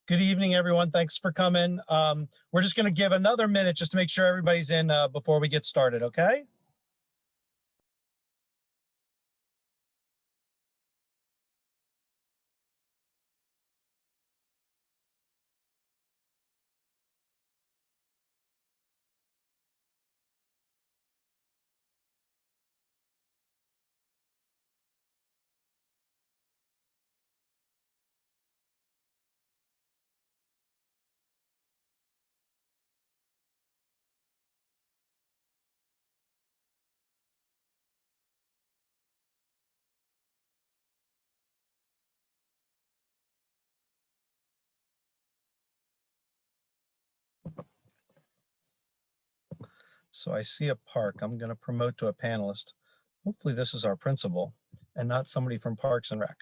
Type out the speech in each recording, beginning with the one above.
Good evening, everyone. Thanks for coming. We're just going to give another minute just to make sure everybody's in before we get started, okay? So I see a park. I'm going to promote to a panelist. Hopefully this is our principal and not somebody from Parks and Rec.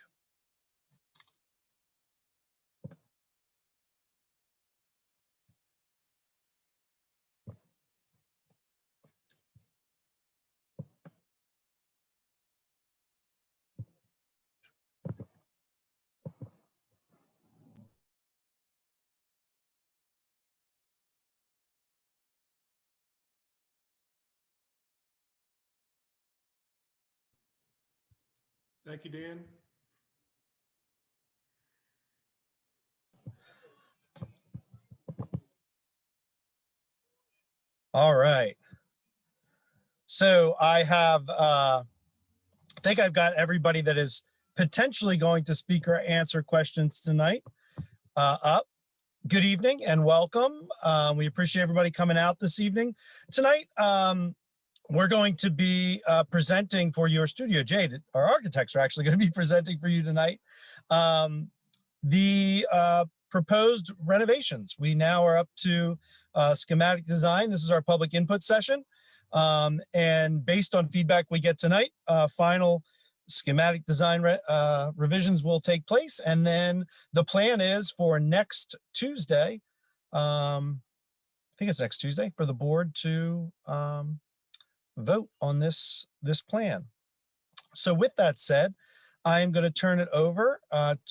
Thank you, Dan. All right. So I have, I think I've got everybody that is potentially going to speak or answer questions tonight up. Good evening and welcome. We appreciate everybody coming out this evening. Tonight, we're going to be presenting for your StudioJAED. Our architects are actually going to be presenting for you tonight the proposed renovations. We now are up to schematic design. This is our public input session. And based on feedback we get tonight, final schematic design revisions will take place. And then the plan is for next Tuesday, I think it's next Tuesday, for the board to vote on this plan. So with that said, I am going to turn it over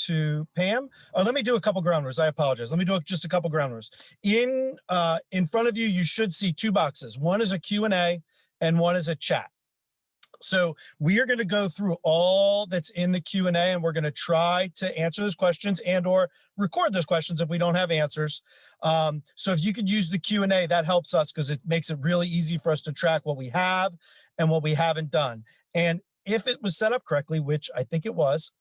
to Pam. Let me do a couple ground rules. I apologize. Let me do just a couple ground rules. In front of you, you should see two boxes. One is a Q&A and one is a chat. So we are going to go through all that's in the Q&A, and we're going to try to answer those questions and or record those questions if we don't have answers. So if you could use the Q&A, that helps us because it makes it really easy for us to track what we have and what we haven't done. And if it was set up correctly, which I think it was,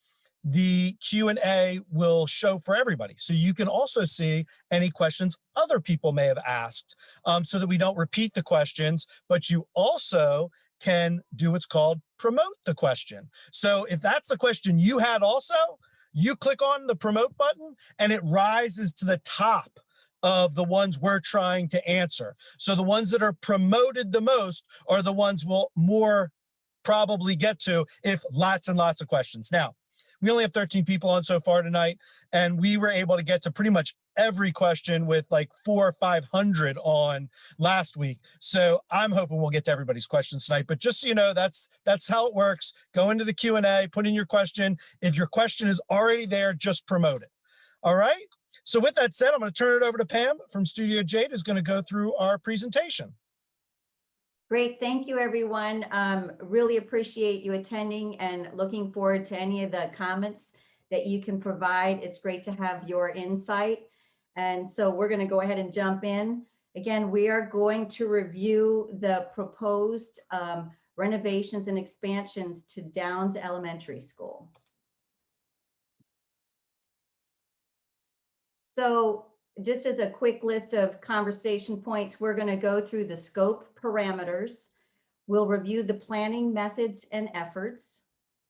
the Q&A will show for everybody. So you can also see any questions other people may have asked so that we don't repeat the questions, but you also can do what's called promote the question. So if that's the question you had also, you click on the promote button and it rises to the top of the ones we're trying to answer. So the ones that are promoted the most are the ones we'll more probably get to if lots and lots of questions. Now, we only have 13 people on so far tonight, and we were able to get to pretty much every question with like 400 or 500 on last week. So I'm hoping we'll get to everybody's questions tonight. But just so you know, that's how it works. Go into the Q&A, put in your question. If your question is already there, just promote it. All right. So with that said, I'm going to turn it over to Pam from StudioJAED, who's going to go through our presentation. Great. Thank you, everyone. Really appreciate you attending and looking forward to any of the comments that you can provide. It's great to have your insight. And so we're going to go ahead and jump in. Again, we are going to review the proposed renovations and expansions to Downs Elementary School. So just as a quick list of conversation points, we're going to go through the scope parameters. We'll review the planning methods and efforts.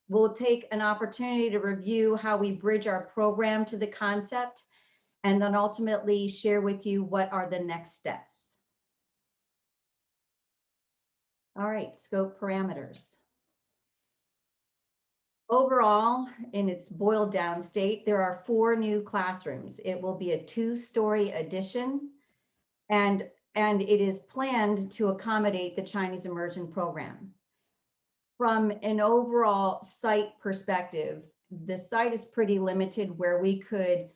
We'll take an opportunity to review how we bridge our program to the concept, and then ultimately share with you what are the next steps. All right, scope parameters. Overall, in its boiled down state, there are 4 new classrooms. It will be a 2-story addition, and it is planned to accommodate the Chinese immersion program. From an overall site perspective, the site is pretty limited where we could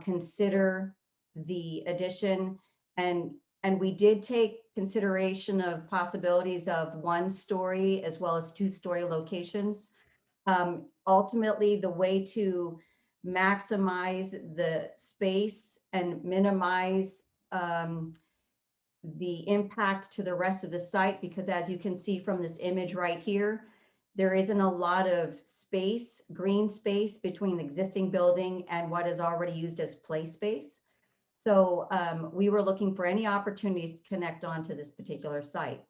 consider the addition. And we did take consideration of possibilities of 1-story as well as 2-story locations. Ultimately, the way to maximize the space and minimize the impact to the rest of the site, because as you can see from this image right here, there isn't a lot of space, green space between the existing building and what is already used as play space. So we were looking for any opportunities to connect onto this particular site.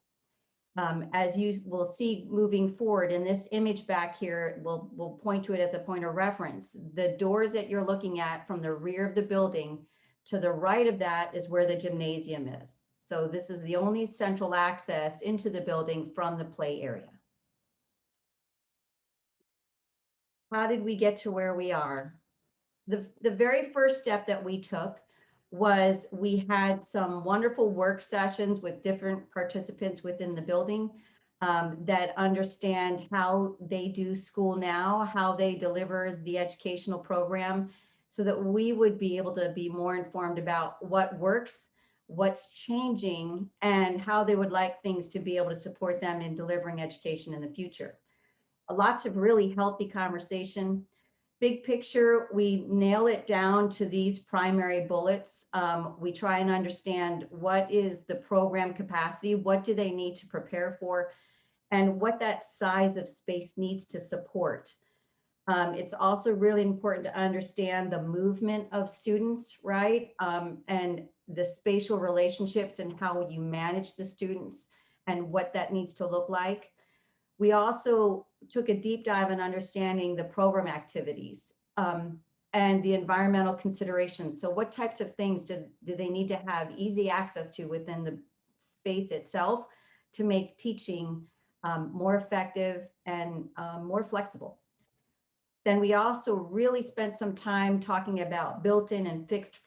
As you will see moving forward in this image back here, we'll point to it as a point of reference. The doors that you're looking at from the rear of the building to the right of that is where the gymnasium is. So this is the only central access into the building from the play area. How did we get to where we are? The very first step that we took was we had some wonderful work sessions with different participants within the building that understand how they do school now, how they deliver the educational program, so that we would be able to be more informed about what works, what's changing, and how they would like things to be able to support them in delivering education in the future. Lots of really healthy conversation. Big picture, we nail it down to these primary bullets. We try and understand what is the program capacity, what do they need to prepare for, and what that size of space needs to support. It's also really important to understand the movement of students, right? And the spatial relationships and how you manage the students and what that needs to look like. We also took a deep dive in understanding the program activities and the environmental considerations. So what types of things do they need to have easy access to within the space itself to make teaching more effective and more flexible? Then we also really spent some time talking about built-in and fixed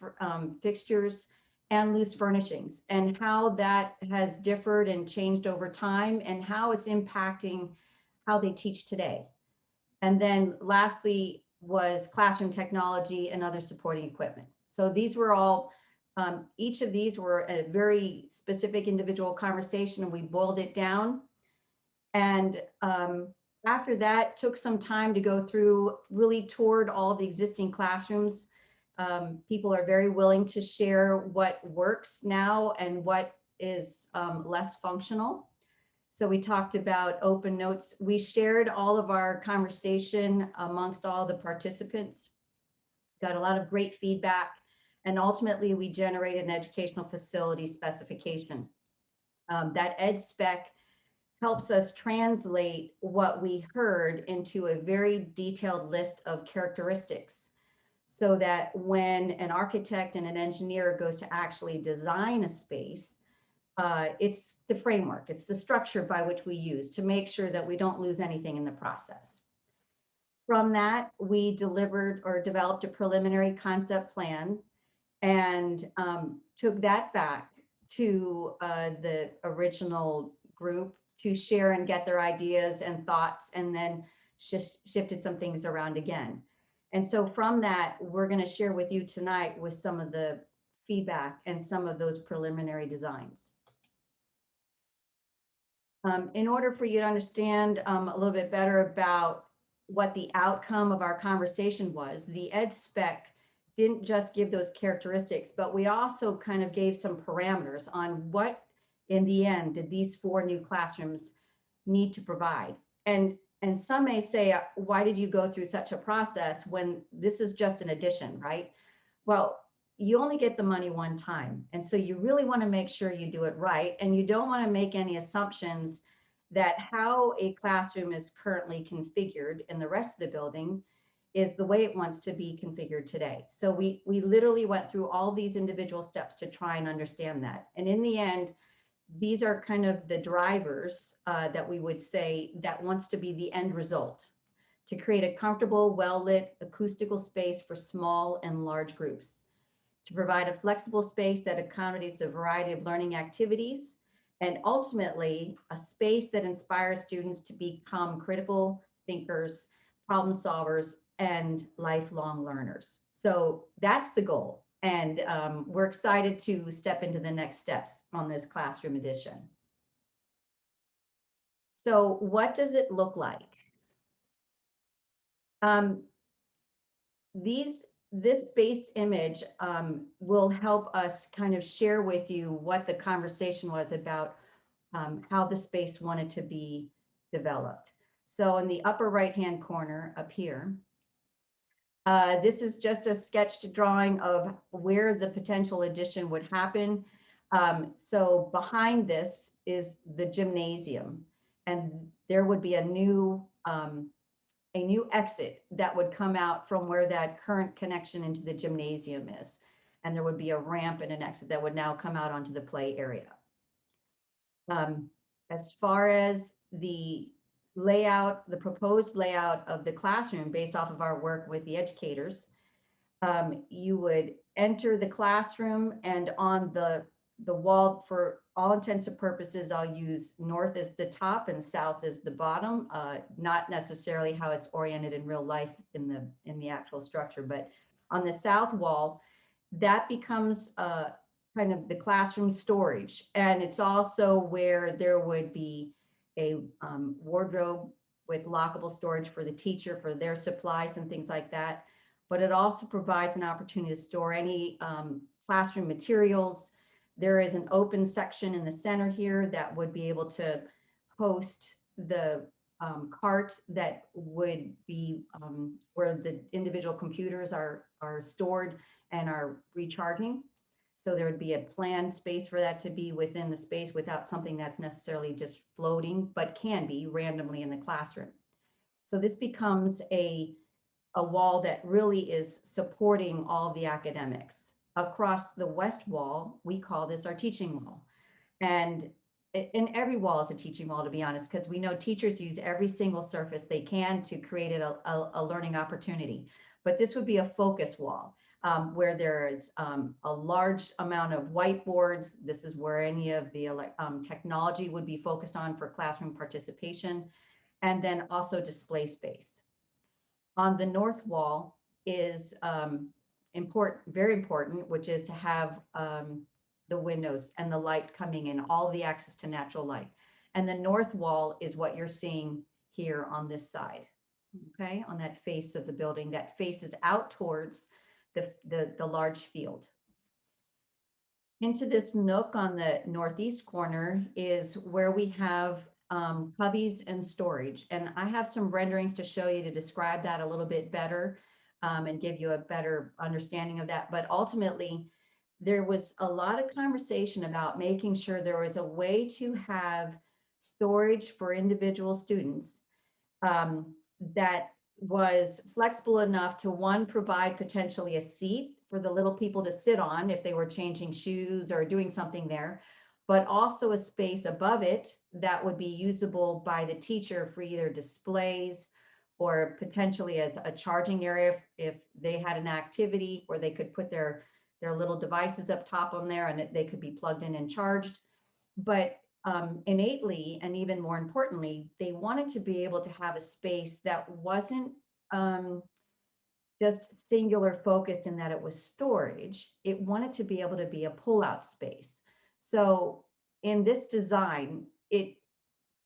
fixtures and loose furnishings, and how that has differed and changed over time, and how it's impacting how they teach today. And then lastly was classroom technology and other supporting equipment. So these were all, each of these were a very specific individual conversation, and we boiled it down. And after that, took some time to go through, really toured all the existing classrooms. People are very willing to share what works now and what is less functional. So we talked about open notes. We shared all of our conversation amongst all the participants, got a lot of great feedback, and ultimately we generated an educational facility specification. That ed spec helps us translate what we heard into a very detailed list of characteristics, so that when an architect and an engineer goes to actually design a space, it's the framework, it's the structure by which we use to make sure that we don't lose anything in the process. From that, we delivered or developed a preliminary concept plan and took that back to the original group to share and get their ideas and thoughts, and then shifted some things around again. And so from that, we're going to share with you tonight with some of the feedback and some of those preliminary designs. In order for you to understand a little bit better about what the outcome of our conversation was, the ed spec didn't just give those characteristics, but we also kind of gave some parameters on what, in the end, did these 4 new classrooms need to provide. And some may say, why did you go through such a process when this is just an addition, right? Well, you only get the money one time. And so you really want to make sure you do it right. And you don't want to make any assumptions that how a classroom is currently configured in the rest of the building is the way it wants to be configured today. So we literally went through all these individual steps to try and understand that. And in the end, these are kind of the drivers that we would say that wants to be the end result, to create a comfortable, well-lit acoustical space for small and large groups, to provide a flexible space that accommodates a variety of learning activities, and ultimately a space that inspires students to become critical thinkers, problem solvers, and lifelong learners. So that's the goal. And we're excited to step into the next steps on this classroom edition. So what does it look like? This base image will help us kind of share with you what the conversation was about how the space wanted to be developed. So in the upper right-hand corner up here, this is just a sketched drawing of where the potential addition would happen. So behind this is the gymnasium, and there would be a new exit that would come out from where that current connection into the gymnasium is. And there would be a ramp and an exit that would now come out onto the play area. As far as the layout, the proposed layout of the classroom based off of our work with the educators, you would enter the classroom, and on the wall, for all intents and purposes, I'll use north as the top and south as the bottom, not necessarily how it's oriented in real life in the actual structure, but on the south wall, that becomes kind of the classroom storage. And it's also where there would be a wardrobe with lockable storage for the teacher, for their supplies and things like that. But it also provides an opportunity to store any classroom materials. There is an open section in the center here that would be able to host the cart that would be where the individual computers are stored and are recharging. So there would be a planned space for that to be within the space without something that's necessarily just floating, but can be randomly in the classroom. So this becomes a wall that really is supporting all the academics. Across the west wall, we call this our teaching wall. And every wall is a teaching wall, to be honest, because we know teachers use every single surface they can to create a learning opportunity. But this would be a focus wall where there is a large amount of whiteboards. This is where any of the technology would be focused on for classroom participation, and then also display space. On the north wall is very important, which is to have the windows and the light coming in, all the access to natural light. And the north wall is what you're seeing here on this side, okay, on that face of the building that faces out towards the large field. Into this nook on the northeast corner is where we have cubbies and storage. And I have some renderings to show you to describe that a little bit better and give you a better understanding of that. But ultimately, there was a lot of conversation about making sure there was a way to have storage for individual students that was flexible enough to, one, provide potentially a seat for the little people to sit on if they were changing shoes or doing something there, but also a space above it that would be usable by the teacher for either displays or potentially as a charging area if they had an activity where they could put their little devices up top on there and they could be plugged in and charged. But innately, and even more importantly, they wanted to be able to have a space that wasn't just singular focused in that it was storage. It wanted to be able to be a pull-out space. So in this design, it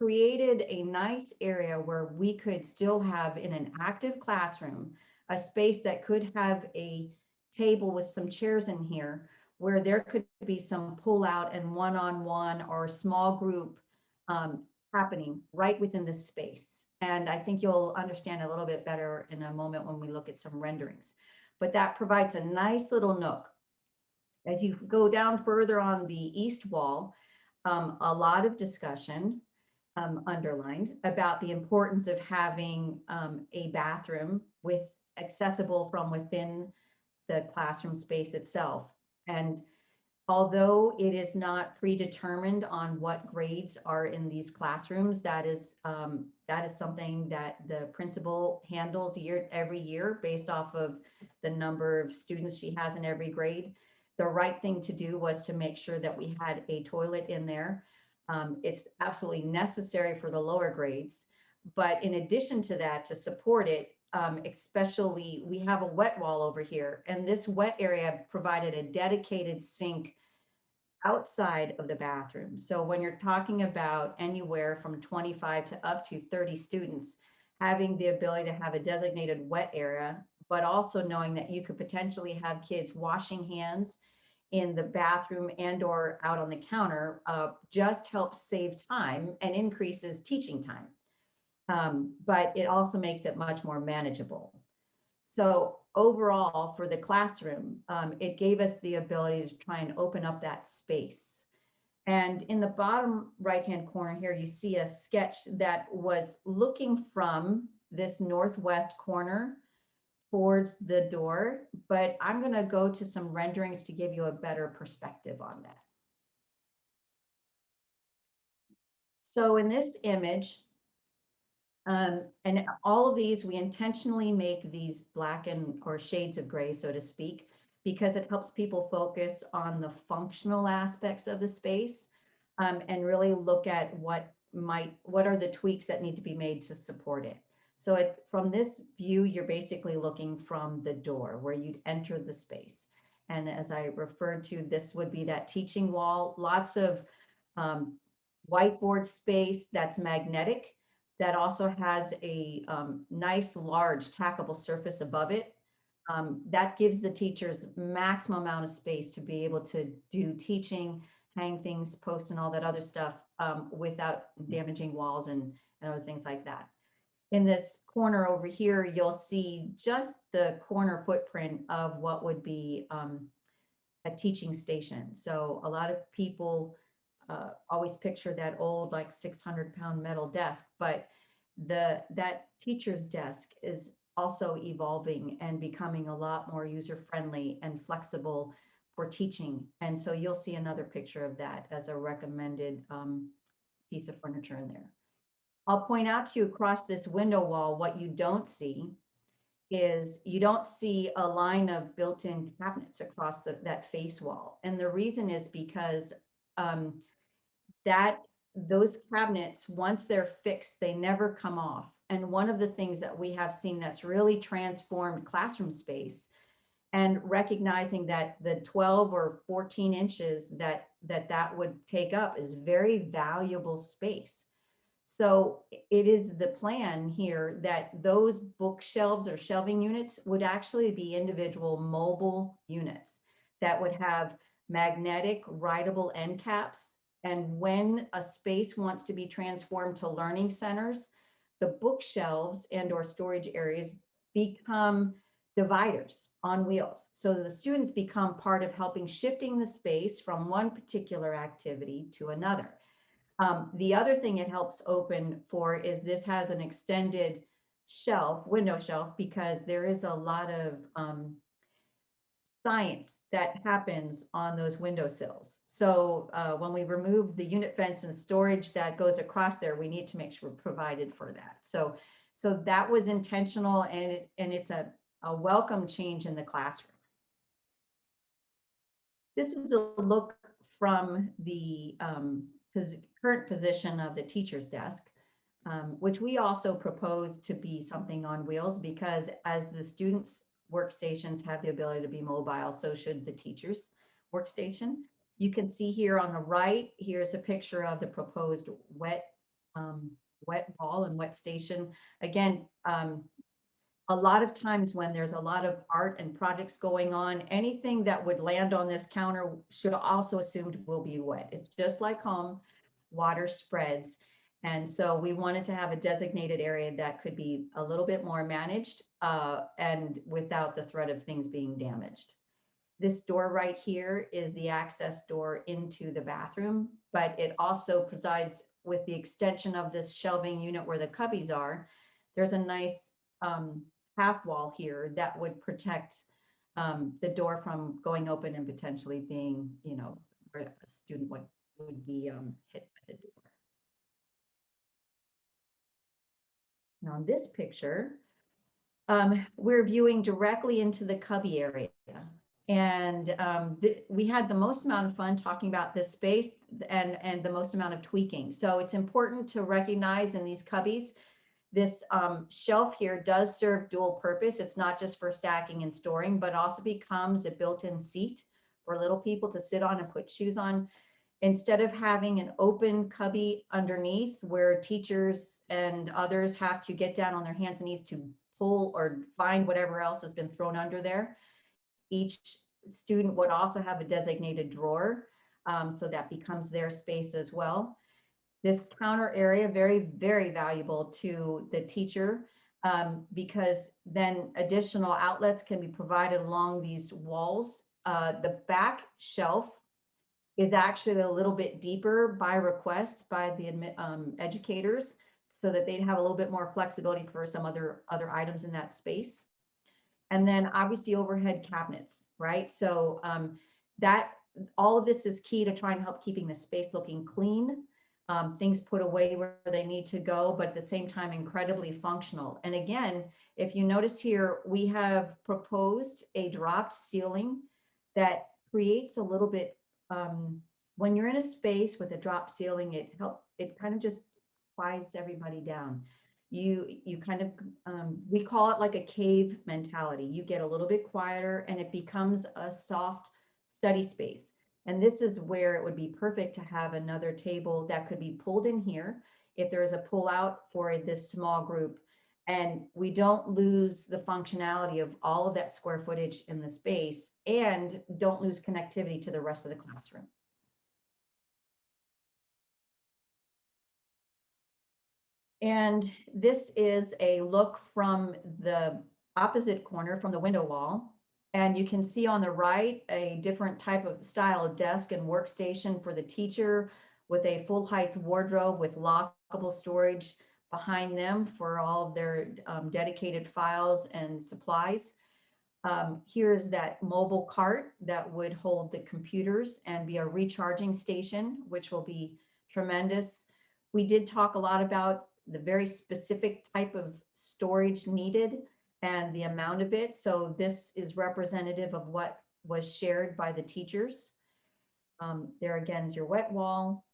created a nice area where we could still have, in an active classroom, a space that could have a table with some chairs in here where there could be some pull-out and one-on-one or small group happening right within this space. And I think you'll understand a little bit better in a moment when we look at some renderings. But that provides a nice little nook. As you go down further on the east wall, a lot of discussion underlined about the importance of having a bathroom accessible from within the classroom space itself. And although it is not predetermined on what grades are in these classrooms, that is something that the principal handles every year based off of the number of students she has in every grade. The right thing to do was to make sure that we had a toilet in there. It's absolutely necessary for the lower grades. But in addition to that, to support it, especially we have a wet wall over here, and this wet area provided a dedicated sink outside of the bathroom. So when you're talking about anywhere from 25 to up to 30 students, having the ability to have a designated wet area, but also knowing that you could potentially have kids washing hands in the bathroom and or out on the counter, just helps save time and increases teaching time. But it also makes it much more manageable. So overall, for the classroom, it gave us the ability to try and open up that space. And in the bottom right-hand corner here, you see a sketch that was looking from this northwest corner towards the door, but I'm going to go to some renderings to give you a better perspective on that. So in this image, and all of these, we intentionally make these black and or shades of gray, so to speak, because it helps people focus on the functional aspects of the space, and really look at what are the tweaks that need to be made to support it. So from this view, you're basically looking from the door where you'd enter the space. And as I referred to, this would be that teaching wall, lots of whiteboard space that's magnetic, that also has a nice large tackable surface above it. That gives the teachers maximum amount of space to be able to do teaching, hang things, post and all that other stuff without damaging walls and other things like that. In this corner over here, you'll see just the corner footprint of what would be a teaching station. So a lot of people always picture that old like 600-pound metal desk, but that teacher's desk is also evolving and becoming a lot more user-friendly and flexible for teaching. And so you'll see another picture of that as a recommended piece of furniture in there. I'll point out to you across this window wall, what you don't see is you don't see a line of built-in cabinets across that face wall. And the reason is because those cabinets, once they're fixed, they never come off. And one of the things that we have seen that's really transformed classroom space, and recognizing that the 12 or 14 inches that would take up is very valuable space. So it is the plan here that those bookshelves or shelving units would actually be individual mobile units that would have magnetic writable end caps. And when a space wants to be transformed to learning centers, the bookshelves and or storage areas become dividers on wheels. So the students become part of helping shifting the space from one particular activity to another. The other thing it helps open for is this has an extended shelf, window shelf, because there is a lot of science that happens on those windowsills. So when we remove the unit fence and storage that goes across there, we need to make sure we're provided for that. So that was intentional, and it's a welcome change in the classroom. This is a look from the current position of the teacher's desk, which we also propose to be something on wheels, because as the students' workstations have the ability to be mobile, so should the teacher's workstation. You can see here on the right, here's a picture of the proposed wet wall and wet station. Again, a lot of times when there's a lot of art and projects going on, anything that would land on this counter should also assumed will be wet. It's just like home, water spreads. And so we wanted to have a designated area that could be a little bit more managed and without the threat of things being damaged. This door right here is the access door into the bathroom, but it also presides with the extension of this shelving unit where the cubbies are. There's a nice half wall here that would protect the door from going open and potentially being, where a student would be hit by the door. Now in this picture, we're viewing directly into the cubby area. And we had the most amount of fun talking about this space and the most amount of tweaking. So it's important to recognize in these cubbies, This shelf here does serve dual purpose. It's not just for stacking and storing, but also becomes a built-in seat for little people to sit on and put shoes on. Instead of having an open cubby underneath where teachers and others have to get down on their hands and knees to pull or find whatever else has been thrown under there, each student would also have a designated drawer, so that becomes their space as well. This counter area, very, very valuable to the teacher, because then additional outlets can be provided along these walls. The back shelf is actually a little bit deeper by request by the educators, so that they'd have a little bit more flexibility for some other items in that space. And then obviously overhead cabinets, right? So that all of this is key to try and help keeping the space looking clean, things put away where they need to go, but at the same time incredibly functional. And again, if you notice here, we have proposed a dropped ceiling that creates a little bit, when you're in a space with a drop ceiling, it kind of just quiets everybody down. You kind of, we call it like a cave mentality. You get a little bit quieter and it becomes a soft study space. And this is where it would be perfect to have another table that could be pulled in here if there is a pull out for this small group. And we don't lose the functionality of all of that square footage in the space, and don't lose connectivity to the rest of the classroom. And this is a look from the opposite corner, from the window wall. And you can see on the right a different type of style of desk and workstation for the teacher, with a full height wardrobe with lockable storage behind them for all of their dedicated files and supplies. Here's that mobile cart that would hold the computers and be a recharging station, which will be tremendous. We did talk a lot about the very specific type of storage needed and the amount of it. So this is representative of what was shared by the teachers. There again is your wet wall,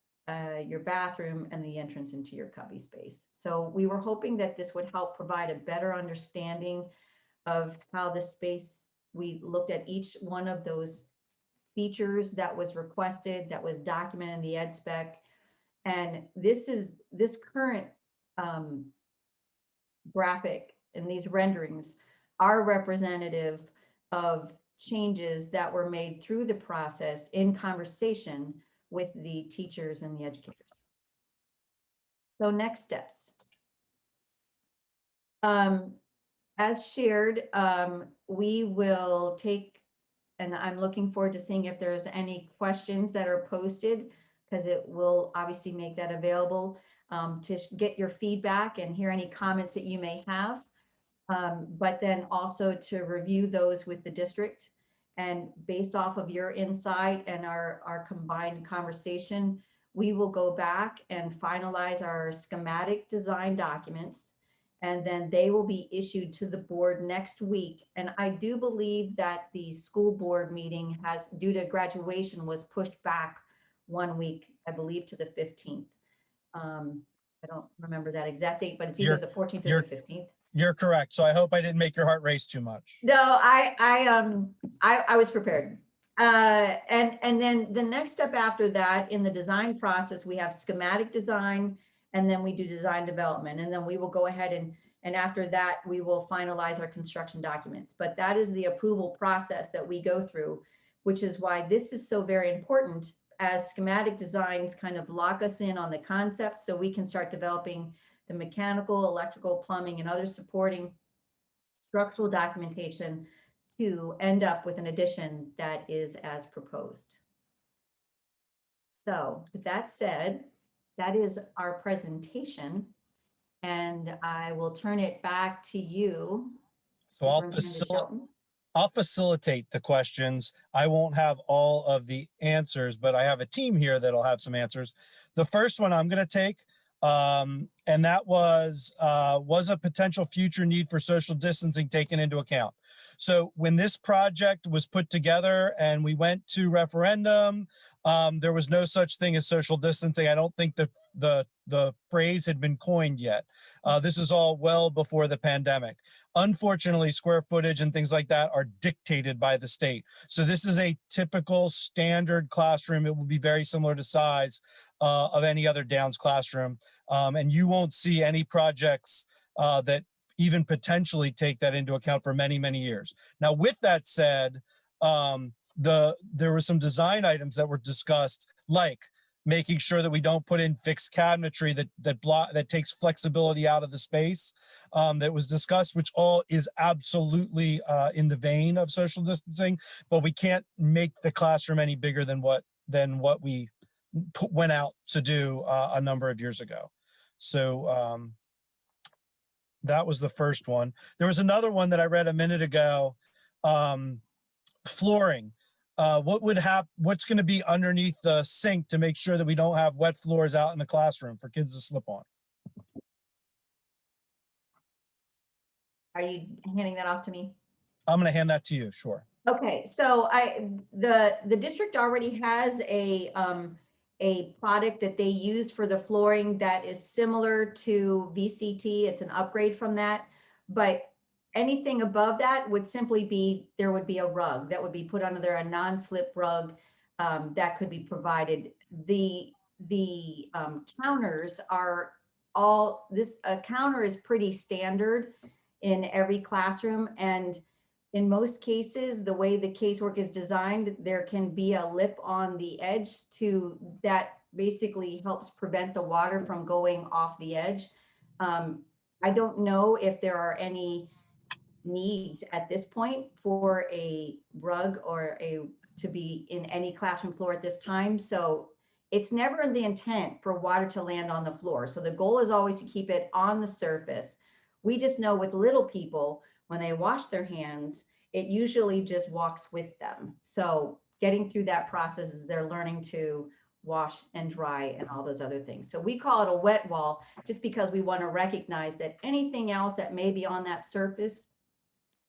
your bathroom, and the entrance into your cubby space. So we were hoping that this would help provide a better understanding of how the space, we looked at each one of those features that was requested, that was documented in the ed spec. And this current graphic and these renderings are representative of changes that were made through the process in conversation with the teachers and the educators. So next steps. As shared, we will take, and I'm looking forward to seeing if there's any questions that are posted, because it will obviously make that available to get your feedback and hear any comments that you may have, but then also to review those with the district. And based off of your insight and our combined conversation, we will go back and finalize our schematic design documents, and then they will be issued to the board next week. And I do believe that the school board meeting has, due to graduation, was pushed back 1 week, I believe, to the 15th. I don't remember that exact date, but it's either the 14th or the 15th. You're correct. So I hope I didn't make your heart race too much. No, I was prepared. And then the next step after that in the design process, we have schematic design, and then we do design development. And then we will go ahead and after that, we will finalize our construction documents. But that is the approval process that we go through, which is why this is so very important, as schematic designs kind of lock us in on the concept, so we can start developing the mechanical, electrical, plumbing, and other supporting structural documentation to end up with an addition that is as proposed. So with that said, that is our presentation, and I will turn it back to you. So I'll facilitate the questions. I won't have all of the answers, but I have a team here that'll have some answers. The first one I'm going to take, and that was a potential future need for social distancing taken into account? So when this project was put together and we went to referendum, there was no such thing as social distancing. I don't think the phrase had been coined yet. This is all well before the pandemic. Unfortunately, square footage and things like that are dictated by the state. So this is a typical standard classroom. It will be very similar to size of any other Downs classroom. And you won't see any projects that even potentially take that into account for many, many years. Now, with that said, there were some design items that were discussed, like making sure that we don't put in fixed cabinetry that takes flexibility out of the space, that was discussed, which all is absolutely in the vein of social distancing, but we can't make the classroom any bigger than what we went out to do a number of years ago. So that was the first one. There was another one that I read a minute ago, flooring. What's going to be underneath the sink to make sure that we don't have wet floors out in the classroom for kids to slip on? Are you handing that off to me? I'm going to hand that to you. Sure. Okay, so the district already has a product that they use for the flooring that is similar to VCT. It's an upgrade from that, but anything above that would simply be, there would be a rug that would be put under there, a non-slip rug that could be provided. The counters are all, a counter is pretty standard in every classroom, and in most cases, the way the casework is designed, there can be a lip on the edge that basically helps prevent the water from going off the edge. I don't know if there are any needs at this point for a rug or to be in any classroom floor at this time. So it's never the intent for water to land on the floor. So the goal is always to keep it on the surface. We just know with little people, when they wash their hands, it usually just walks with them. So getting through that process is they're learning to wash and dry and all those other things. So we call it a wet wall just because we want to recognize that anything else that may be on that surface,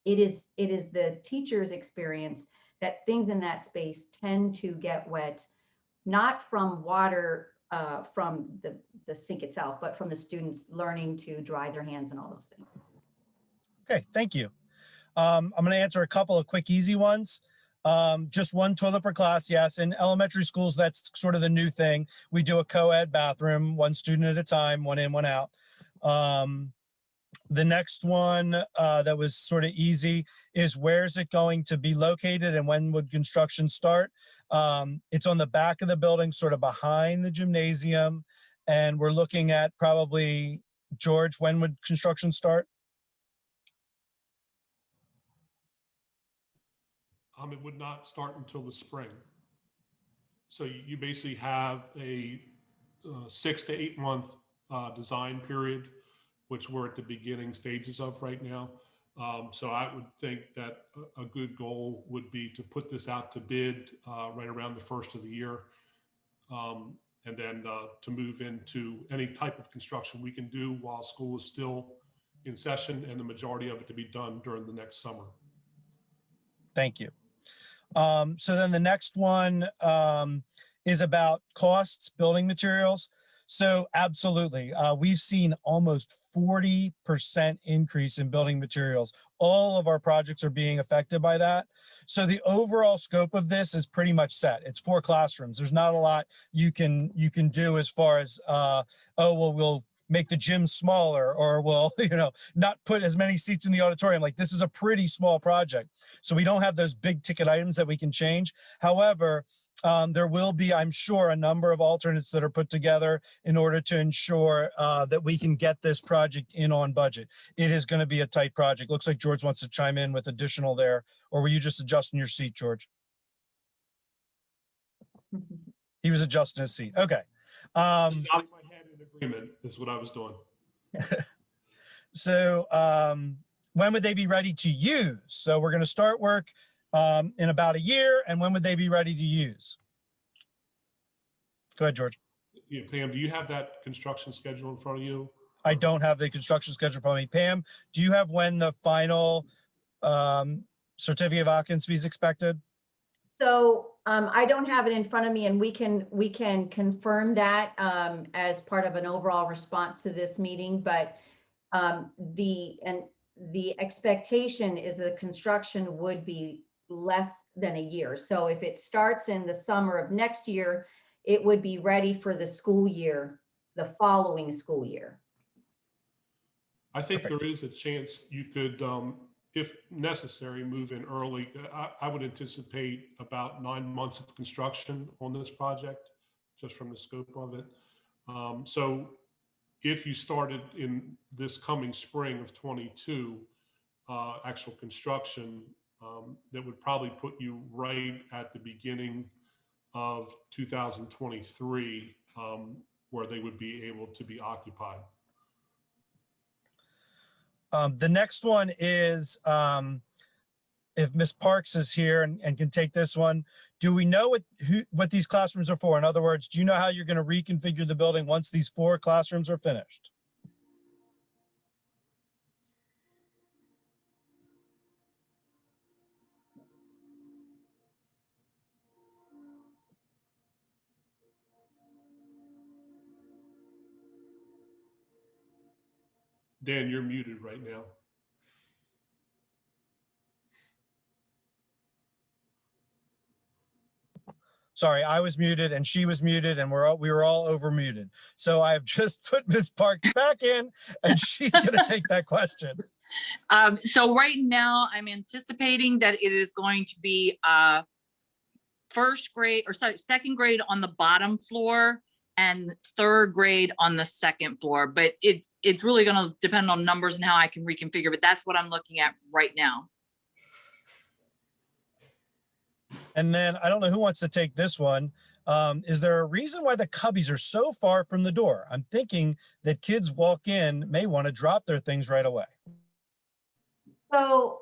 it is the teacher's experience that things in that space tend to get wet, not from water from the sink itself, but from the students learning to dry their hands and all those things. Okay, thank you. I'm going to answer a couple of quick, easy ones. Just one toilet per class. Yes. In elementary schools, that's sort of the new thing. We do a co-ed bathroom, one student at a time, one in, one out. The next one that was sort of easy is, where's it going to be located and when would construction start? It's on the back of the building, sort of behind the gymnasium. And we're looking at probably, George, when would construction start? It would not start until the spring. So you basically have a 6 to 8 month design period, which we're at the beginning stages of right now. So I would think that a good goal would be to put this out to bid right around the first of the year. And then to move into any type of construction we can do while school is still in session, and the majority of it to be done during the next summer. Thank you. So then the next one is about costs, building materials. So absolutely, we've seen almost 40% increase in building materials. All of our projects are being affected by that. So the overall scope of this is pretty much set. It's 4 classrooms. There's not a lot you can do as far as, oh, well, we'll make the gym smaller, or we'll, not put as many seats in the auditorium. Like, this is a pretty small project. So we don't have those big ticket items that we can change. However, there will be, I'm sure, a number of alternates that are put together in order to ensure that we can get this project in on budget. It is going to be a tight project. Looks like George wants to chime in with additional there, or were you just adjusting your seat, George? He was adjusting his seat. Okay. Nodding my head in agreement is what I was doing. So when would they be ready to use? So we're going to start work in about a year, and when would they be ready to use? Go ahead, George. Yeah, Pam, do you have that construction schedule in front of you? I don't have the construction schedule from me. Pam, do you have when the final certificate of occupancy is expected? So I don't have it in front of me, and we can confirm that as part of an overall response to this meeting. But the expectation is that the construction would be less than a year. So if it starts in the summer of next year, it would be ready for the school year, the following school year. I think Perfect. there is a chance you could, if necessary, move in early. I would anticipate about 9 months of construction on this project, just from the scope of it. So if you started in this coming spring of 22, actual construction, that would probably put you right at the beginning of 2023, where they would be able to be occupied. The next one is if Ms. Parks is here and can take this one, do we know what these classrooms are for? In other words, do you know how you're going to reconfigure the building once these 4 classrooms are finished? Dan, you're muted right now. Sorry, I was muted and she was muted and we were all over muted. So I've just put Ms. Park back in and she's going to take that question. So right now I'm anticipating that it is going to be second grade on the bottom floor and third grade on the second floor. But it's really going to depend on numbers and how I can reconfigure, but that's what I'm looking at right now. And then I don't know who wants to take this one. Is there a reason why the cubbies are so far from the door? I'm thinking that kids walk in, may want to drop their things right away. So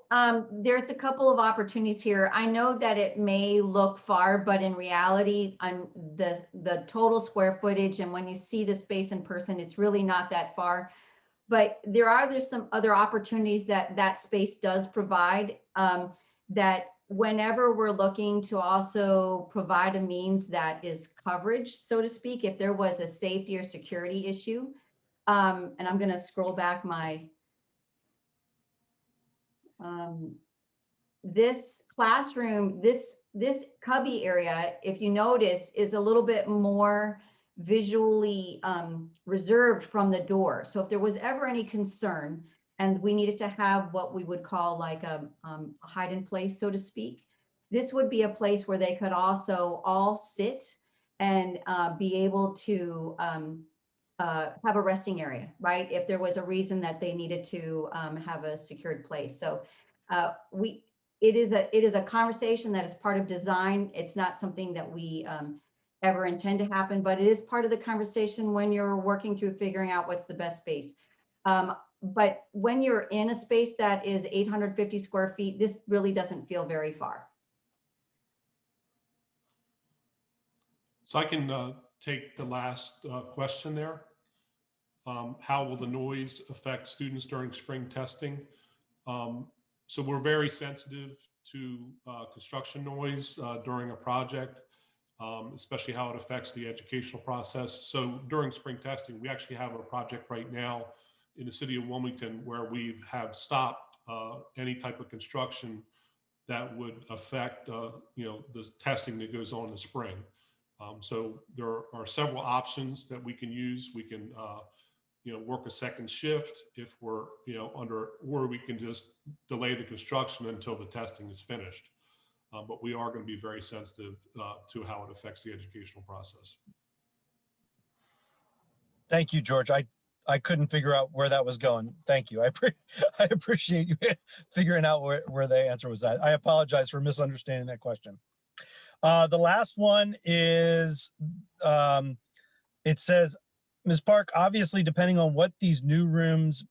there's a couple of opportunities here. I know that it may look far, but in reality, the total square footage, and when you see the space in person, it's really not that far. But there's some other opportunities that space does provide, that whenever we're looking to also provide a means that is coverage, so to speak, if there was a safety or security issue, and I'm going to scroll back my this classroom, this cubby area, if you notice, is a little bit more visually reserved from the door. So if there was ever any concern and we needed to have what we would call like a hide in place, so to speak, this would be a place where they could also all sit and be able to have a resting area, right? If there was a reason that they needed to have a secured place. So it is a conversation that is part of design. It's not something that we ever intend to happen, but it is part of the conversation when you're working through figuring out what's the best space. But when you're in a space that is 850 square feet, this really doesn't feel very far. So I can take the last question there. How will the noise affect students during spring testing? So we're very sensitive to construction noise during a project, especially how it affects the educational process. So during spring testing, we actually have a project right now in the city of Wilmington where we have stopped any type of construction that would affect the testing that goes on in the spring. So there are several options that we can use. We can work a second shift if we're or we can just delay the construction until the testing is finished. But we are going to be very sensitive to how it affects the educational process. Thank you, George. I couldn't figure out where that was going. Thank you. I appreciate you figuring out where the answer was at. I apologize for misunderstanding that question. The last one is, it says, Ms. Park, obviously, depending on what these new rooms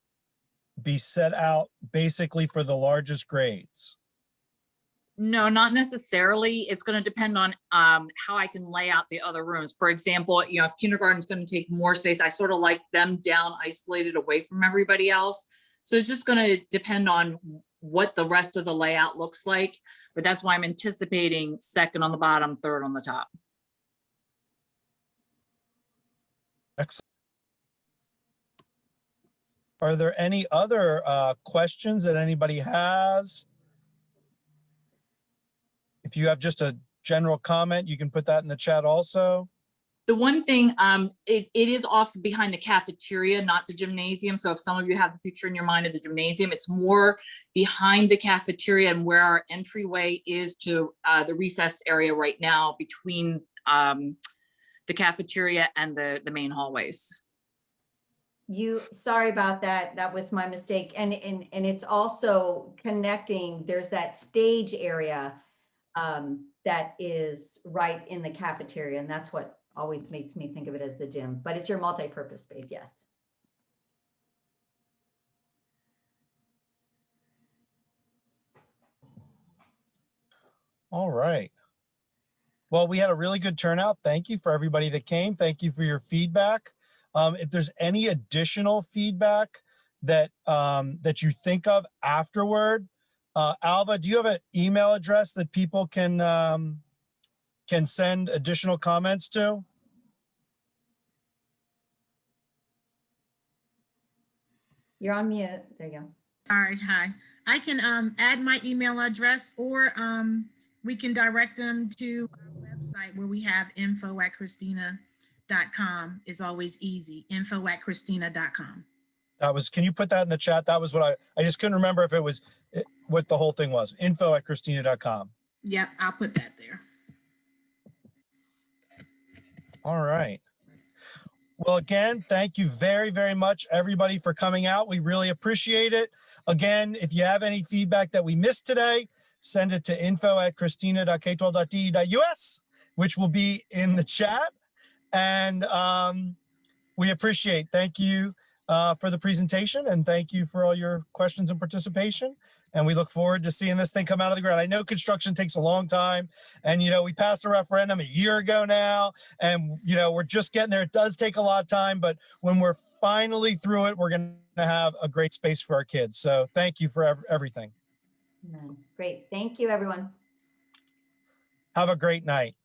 be set out basically for the largest grades. No, not necessarily. It's going to depend on how I can lay out the other rooms. For example, you know, if kindergarten's going to take more space, I sort of like them down, isolated away from everybody else. So it's just going to depend on what the rest of the layout looks like. But that's why I'm anticipating second on the bottom, third on the top. Excellent. Are there any other questions that anybody has? If you have just a general comment, you can put that in the chat also. The one thing, it is off behind the cafeteria, not the gymnasium. So if some of you have the picture in your mind of the gymnasium, it's more behind the cafeteria and where our entryway is to the recess area right now between the cafeteria and the main hallways. Sorry about that. That was my mistake. And it's also connecting, there's that stage area that is right in the cafeteria. And that's what always makes me think of it as the gym, but it's your multi-purpose space. Yes. All right. Well, we had a really good turnout. Thank you for everybody that came. Thank you for your feedback. If there's any additional feedback that that you think of afterward, Alva, do you have an email address that people can send additional comments to? You're on mute. There you go. Sorry, hi. I can add my email address, or we can direct them to our website where we have info@christina.com is always easy. info@christina.com. Can you put that in the chat? That was what I just couldn't remember if it was what the whole thing was. info@christina.com. Yep, I'll put that there. All right. Well, again, thank you very, very much, everybody, for coming out. We really appreciate it. Again, if you have any feedback that we missed today, send it to info@christina.k12.de.us, which will be in the chat. And we appreciate. Thank you for the presentation, and thank you for all your questions and participation. And we look forward to seeing this thing come out of the ground. I know construction takes a long time, and you know, we passed a referendum a year ago now, and you know, we're just getting there. It does take a lot of time, but when we're finally through it, we're going to have a great space for our kids. So thank you for everything. Great. Thank you, everyone. Have a great night.